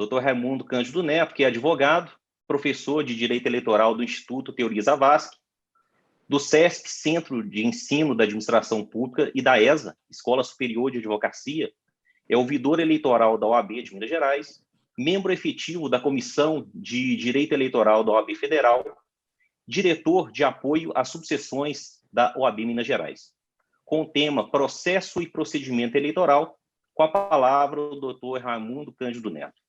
Dr. Raimundo Cândido Neto, que é advogado, professor de Direito Eleitoral do Instituto Teorias Zavascki, do SESC, Centro de Ensino da Administração Pública, e da ESA, Escola Superior de Advocacia, é ouvidor eleitoral da OAB de Minas Gerais, membro efetivo da Comissão de Direito Eleitoral da OAB Federal, diretor de apoio às subseções da OAB Minas Gerais, com o tema Processo e Procedimento Eleitoral, com a palavra o doutor Raimundo Cândido Neto.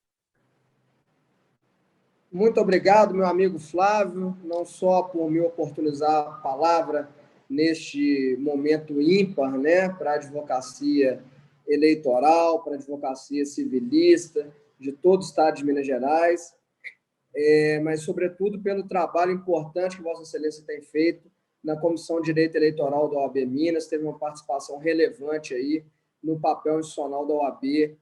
Muito obrigado, meu amigo Flávio, não só por me oportunizar a palavra neste momento ímpar, né, para a advocacia eleitoral, para a advocacia civilista de todo o estado de Minas Gerais, mas, sobretudo, pelo trabalho importante que Vossa Excelência tem feito na Comissão de Direito Eleitoral da OAB Minas, teve uma participação relevante aí no papel institucional da OAB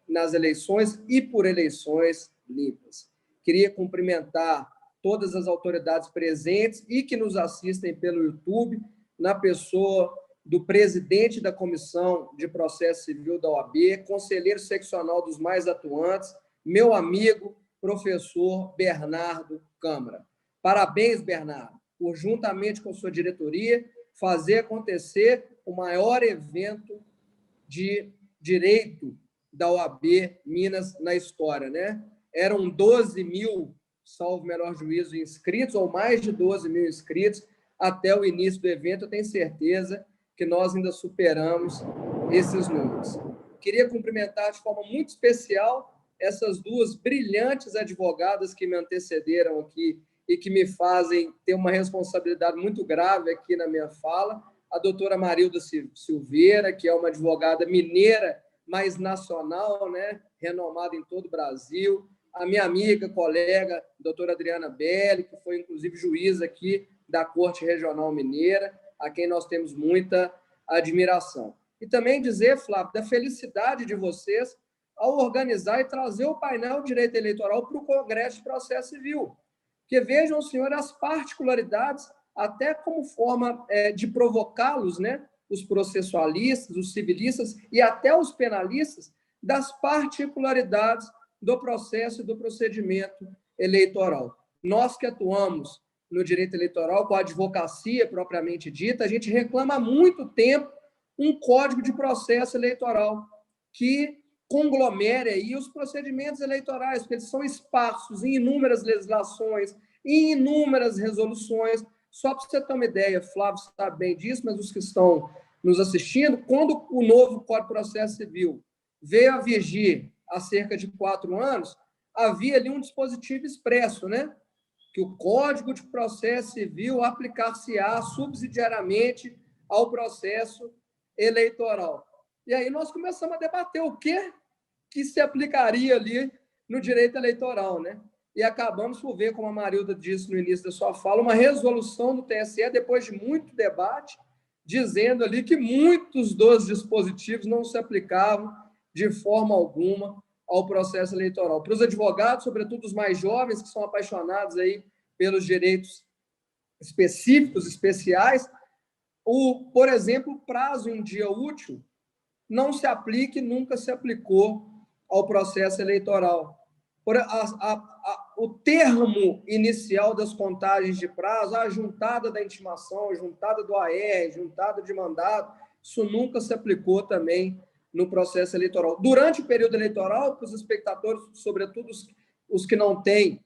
nas eleições e por eleições limpas. Queria cumprimentar todas as autoridades presentes e que nos assistem pelo YouTube, na pessoa do presidente da Comissão de Processo Civil da OAB, conselheiro seccional dos mais atuantes, meu amigo, professor Bernardo Câmara. Parabéns, Bernardo, por, juntamente com sua diretoria, fazer acontecer o maior evento de direito da OAB Minas na história, né? Eram 12 mil, salvo o melhor juízo, inscritos, ou mais de 12 mil inscritos, até o início do evento. Eu tenho certeza que nós ainda superamos esses números. Queria cumprimentar de forma muito especial essas duas brilhantes advogadas que me antecederam aqui e que me fazem ter uma responsabilidade muito grave aqui na minha fala. A doutora Marilda Silveira, que é uma advogada mineira, mas nacional, né? Renomada em todo o Brasil. A minha amiga, colega, doutora Adriana Belli, que foi, inclusive, juíza aqui da Corte Regional Mineira, a quem nós temos muita admiração. E também dizer, Flávio, da felicidade de vocês ao organizar e trazer o painel de direito eleitoral para o Congresso de Processo Civil. Porque vejam, senhor, as particularidades, até como forma de provocá-los, né? Os processualistas, os civilistas e até os penalistas, das particularidades do processo e do procedimento eleitoral. Nós que atuamos no direito eleitoral, com a advocacia propriamente dita, a gente reclama há muito tempo um código de processo eleitoral que conglomere aí os procedimentos eleitorais, porque eles são esparsos em inúmeras legislações, em inúmeras resoluções. Só para você ter uma ideia, Flávio sabe bem disso, mas os que estão nos assistindo, quando o novo Código de Processo Civil veio a vigir há cerca de 4 anos, havia ali um dispositivo expresso, né? Que o Código de Processo Civil aplicar-se-á subsidiariamente ao processo eleitoral. E aí nós começamos a debater o que se aplicaria ali no direito eleitoral, né? E acabamos por ver, como a Marilda disse no início da sua fala, uma resolução do TSE, depois de muito debate, dizendo ali que muitos dos dispositivos não se aplicavam de forma alguma ao processo eleitoral. Para os advogados, sobretudo os mais jovens, que são apaixonados aí pelos direitos específicos, especiais, por exemplo, o prazo em dia útil não se aplica e nunca se aplicou ao processo eleitoral. O termo inicial das contagens de prazo, a juntada da intimação, a juntada do AR, juntada de mandado, isso nunca se aplicou também no processo eleitoral. Durante o período eleitoral, para os espectadores, sobretudo os que não têm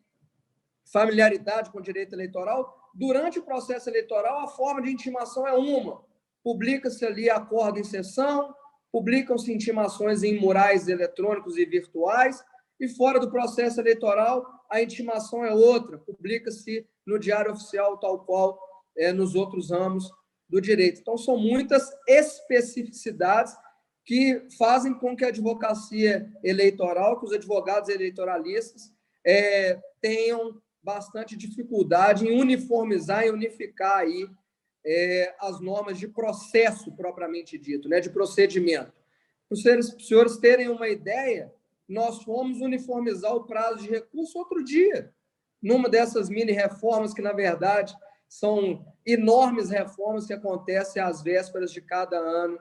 familiaridade com o direito eleitoral, durante o processo eleitoral, a forma de intimação é uma. Publica-se ali acordo em sessão, publicam-se intimações em murais eletrônicos e virtuais, e fora do processo eleitoral, a intimação é outra, publica-se no Diário Oficial, tal qual nos outros ramos do direito. Então, são muitas especificidades que fazem com que a advocacia eleitoral, que os advogados eleitoralistas tenham bastante dificuldade em uniformizar e unificar aí as normas de processo propriamente dito, né, de procedimento. Para os senhores terem uma ideia, nós fomos uniformizar o prazo de recurso outro dia, numa dessas mini-reformas que, na verdade, são enormes reformas que acontecem às vésperas de cada ano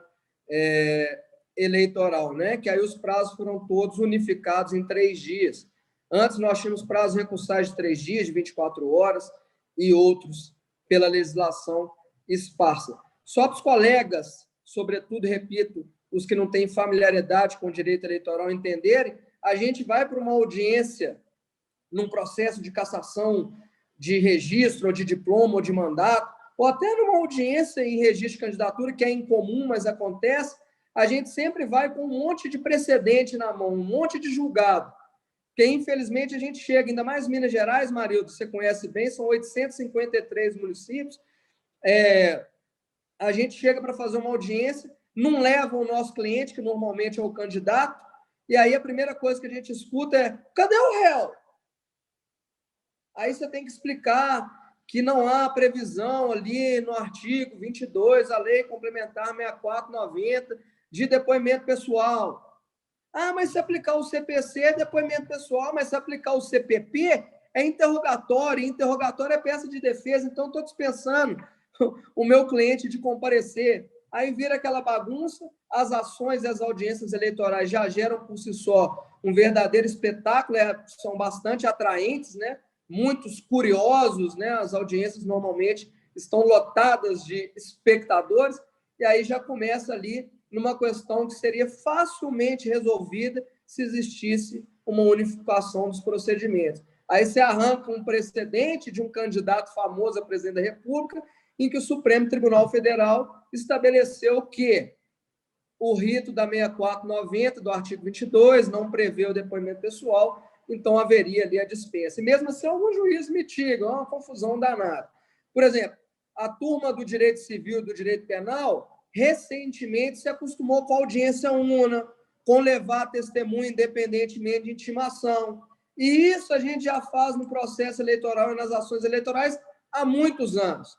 eleitoral, né? Que aí os prazos foram todos unificados em 3 dias. Antes nós tínhamos prazos recursais de 3 dias, de 24 horas, e outros pela legislação esparsa. Só para os colegas, sobretudo, repito, os que não têm familiaridade com o direito eleitoral entenderem, a gente vai para uma audiência num processo de cassação de registro, ou de diploma, ou de mandato, ou até numa audiência em registro de candidatura, que é incomum, mas acontece, a gente sempre vai com um monte de precedente na mão, um monte de julgado, porque, infelizmente, a gente chega, ainda mais Minas Gerais, Marildo, você conhece bem, são 853 municípios, a gente chega para fazer uma audiência, não leva o nosso cliente, que normalmente é o candidato, e aí a primeira coisa que a gente escuta é: cadê o réu? Aí você tem que explicar que não há previsão ali no artigo 22, a Lei Complementar 6490, de depoimento pessoal. Ah, mas se aplicar o CPC é depoimento pessoal, mas se aplicar o CPP é interrogatório, e interrogatório é peça de defesa, então estou dispensando o meu cliente de comparecer. Aí vira aquela bagunça, as ações e as audiências eleitorais já geram por si só um verdadeiro espetáculo, são bastante atraentes, né? Muitos curiosos, né? As audiências normalmente estão lotadas de espectadores, e aí já começa ali numa questão que seria facilmente resolvida se existisse uma unificação dos procedimentos. Aí você arranca um precedente de um candidato famoso a presidente da República, em que o Supremo Tribunal Federal estabeleceu que o rito da 6490, do artigo 22, não prevê o depoimento pessoal, então haveria ali a dispensa. E mesmo assim, alguns juízes mitigam, é uma confusão danada. Por exemplo, a turma do direito civil e do direito penal recentemente se acostumou com a audiência una, com levar testemunha independentemente de intimação. E isso a gente já faz no processo eleitoral e nas ações eleitorais há muitos anos.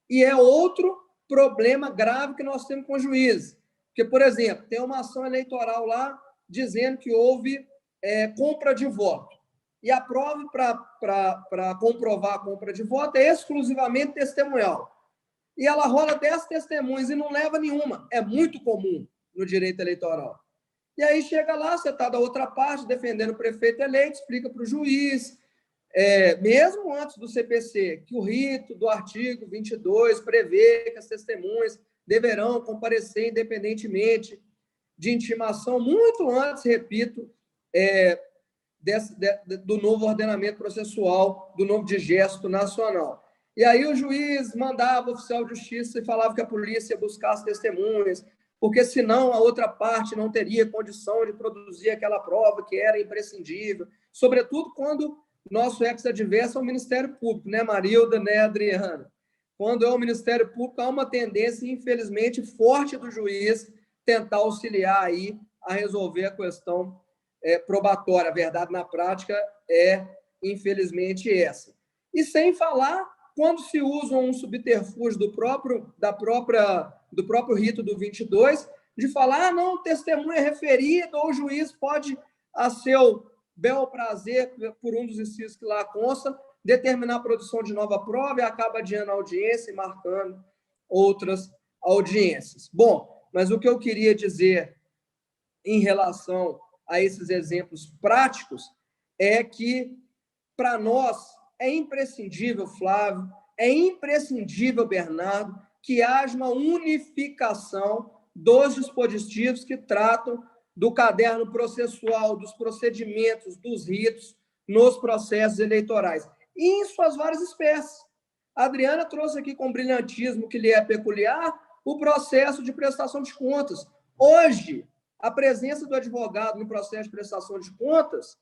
E é outro problema grave que nós temos com o juiz. Porque, por exemplo, tem uma ação eleitoral lá dizendo que houve compra de voto. E a prova para comprovar a compra de voto é exclusivamente testemunhal. E ela rola 10 testemunhas e não leva nenhuma. É muito comum no direito eleitoral. E aí chega lá, você está da outra parte, defendendo o prefeito eleito, explica para o juiz, mesmo antes do CPC, que o rito do artigo 22 prevê que as testemunhas deverão comparecer independentemente de intimação, muito antes, repito, do novo ordenamento processual, do novo digesto nacional. E aí o juiz mandava o oficial de justiça e falava que a polícia ia buscar as testemunhas, porque senão a outra parte não teria condição de produzir aquela prova que era imprescindível, sobretudo quando nosso ex-adverso é o Ministério Público, né, Marilda, né, Adriana? Quando é o Ministério Público, há uma tendência, infelizmente, forte do juiz tentar auxiliar aí a resolver a questão probatória. A verdade, na prática, é, infelizmente, essa. E sem falar quando se usa um subterfúgio do próprio rito do 22, de falar, não, testemunha referida, ou o juiz pode, a seu bel prazer, por um dos incisos que lá consta, determinar a produção de nova prova e acaba adiando a audiência e marcando outras audiências. Bom, mas o que eu queria dizer em relação a esses exemplos práticos é que, para nós, é imprescindível, Flávio, é imprescindível, Bernardo, que haja uma unificação dos dispositivos que tratam do caderno processual, dos procedimentos, dos ritos nos processos eleitorais, e em suas várias espécies. A Adriana trouxe aqui com brilhantismo que lhe é peculiar o processo de prestação de contas. Hoje, a presença do advogado no processo de prestação de contas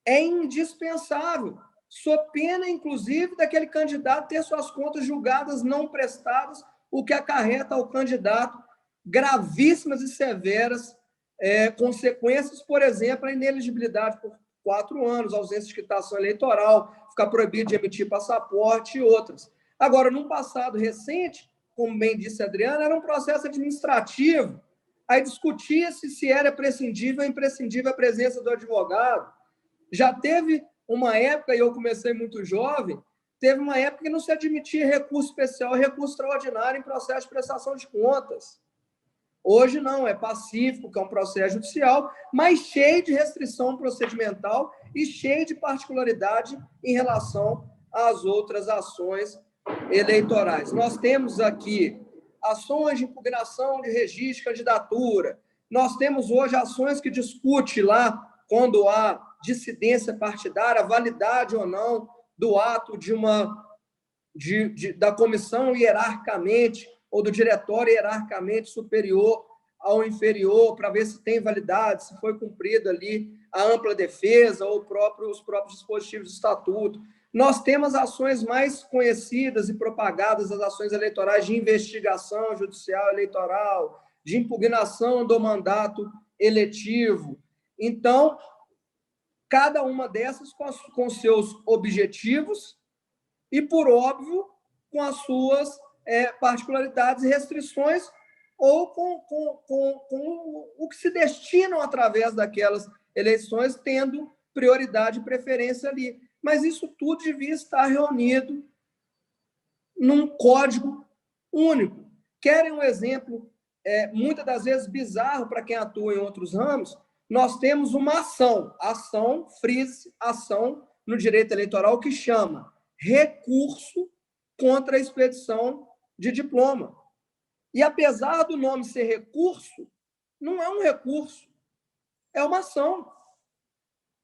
é indispensável, sob pena, inclusive, daquele candidato ter suas contas julgadas não prestadas, o que acarreta ao candidato gravíssimas e severas consequências, por exemplo, a inelegibilidade por 4 anos, ausência de quitação eleitoral, ficar proibido de emitir passaporte e outras. Agora, num passado recente, como bem disse a Adriana, era um processo administrativo. Aí discutia-se se era prescindível ou imprescindível a presença do advogado. Já teve uma época, e eu comecei muito jovem, teve uma época que não se admitia recurso especial e recurso extraordinário em processo de prestação de contas. Hoje não, é pacífico, que é um processo judicial, mas cheio de restrição procedimental e cheio de particularidade em relação às outras ações eleitorais. Nós temos aqui ações de impugnação de registro de candidatura, nós temos hoje ações que discutem lá, quando há dissidência partidária, a validade ou não do ato da comissão hierarquicamente ou do diretório hierarquicamente superior ao inferior, para ver se tem validade, se foi cumprida ali a ampla defesa ou os próprios dispositivos do estatuto. Nós temos ações mais conhecidas e propagadas, as ações eleitorais de investigação judicial eleitoral, de impugnação do mandato eletivo. Então, cada uma dessas com seus objetivos e, por óbvio, com as suas particularidades e restrições ou com o que se destinam através daquelas eleições, tendo prioridade e preferência ali. Mas isso tudo devia estar reunido num código único. Querem um exemplo, muitas das vezes bizarro para quem atua em outros ramos? Nós temos uma ação, frise, ação no direito eleitoral que chama recurso contra a expedição de diploma. E, apesar do nome ser recurso, não é um recurso, é uma ação.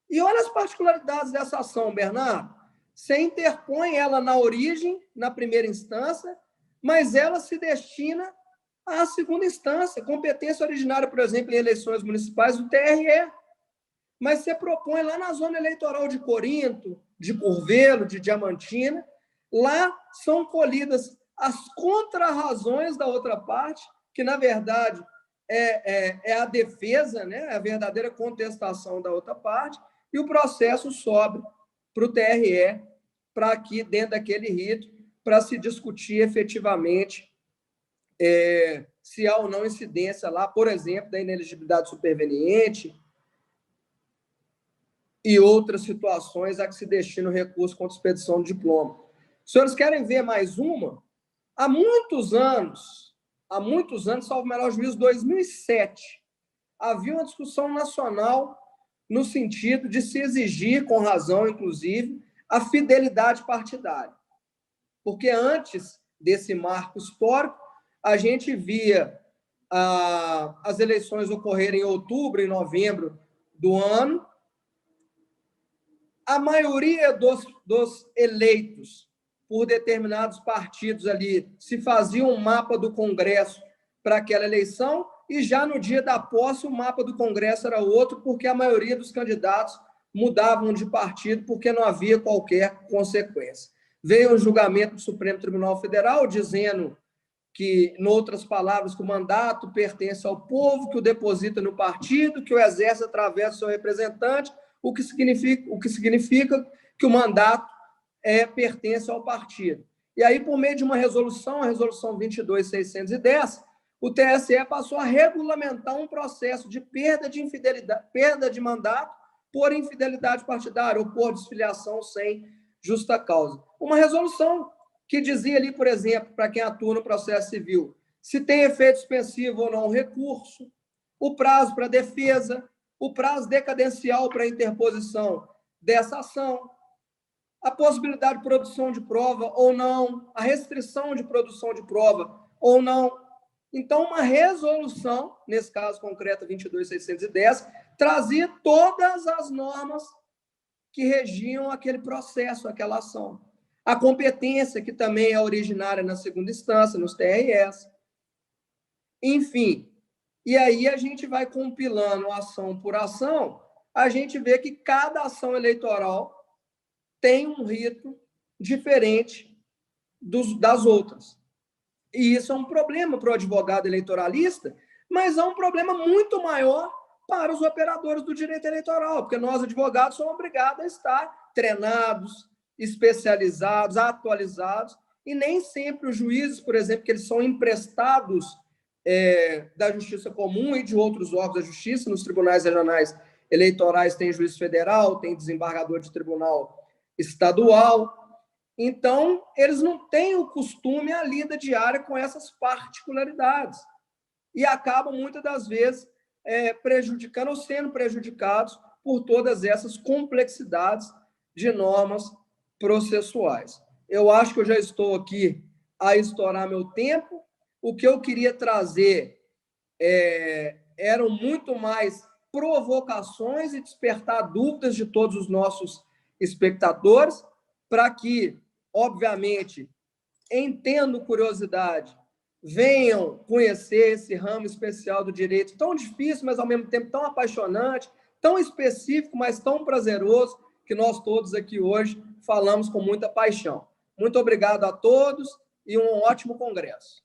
E olha as particularidades dessa ação, Bernardo. Você interpõe ela na origem, na primeira instância, mas ela se destina à segunda instância, competência originária, por exemplo, em eleições municipais, do TRE. Mas você propõe lá na zona eleitoral de Corinto, de Curvelo, de Diamantina, lá são colhidas as contrarrazões da outra parte, que, na verdade, é a defesa, né? A verdadeira contestação da outra parte, e o processo sobe para o TRE, para aqui, dentro daquele rito, para se discutir efetivamente se há ou não incidência lá, por exemplo, da inelegibilidade superveniente e outras situações a que se destina o recurso contra expedição de diploma. Os senhores querem ver mais uma? Há muitos anos, salvo o melhor juízo, 2007, havia uma discussão nacional no sentido de se exigir, com razão, inclusive, a fidelidade partidária. Porque antes desse marco histórico, a gente via as eleições ocorrerem em outubro e novembro do ano, a maioria dos eleitos por determinados partidos ali se fazia um mapa do Congresso para aquela eleição, e já no dia da posse o mapa do Congresso era outro, porque a maioria dos candidatos mudavam de partido porque não havia qualquer consequência. Veio o julgamento do Supremo Tribunal Federal dizendo que, em outras palavras, que o mandato pertence ao povo, que o deposita no partido, que o exerce através do seu representante, o que significa que o mandato pertence ao partido. E aí, por meio de uma resolução, a resolução 22.610, o TSE passou a regulamentar um processo de perda de mandato por infidelidade partidária ou por desfiliação sem justa causa. Uma resolução que dizia ali, por exemplo, para quem atua no processo civil, se tem efeito suspensivo ou não o recurso, o prazo para defesa, o prazo decadencial para interposição dessa ação, a possibilidade de produção de prova ou não, a restrição de produção de prova ou não. Então, uma resolução, nesse caso concreto 22.610, trazia todas as normas que regiam aquele processo, aquela ação. A competência, que também é originária na segunda instância, nos TRS. Enfim, e aí a gente vai compilando ação por ação, a gente vê que cada ação eleitoral tem um rito diferente das outras. E isso é um problema para o advogado eleitoralista, mas é um problema muito maior para os operadores do direito eleitoral, porque nós, advogados, somos obrigados a estar treinados, especializados, atualizados, e nem sempre os juízes, por exemplo, que eles são emprestados da Justiça Comum e de outros órgãos da Justiça, nos tribunais regionais eleitorais tem juiz federal, tem desembargador de tribunal estadual. Então, eles não têm o costume, a lida diária com essas particularidades. E acabam, muitas das vezes, prejudicando ou sendo prejudicados por todas essas complexidades de normas processuais. Eu acho que eu já estou aqui a estourar meu tempo. O que eu queria trazer eram muito mais provocações e despertar dúvidas de todos os nossos espectadores, para que, obviamente, entendo curiosidade, venham conhecer esse ramo especial do direito, tão difícil, mas ao mesmo tempo tão apaixonante, tão específico, mas tão prazeroso, que nós todos aqui hoje falamos com muita paixão. Muito obrigado a todos e um ótimo congresso.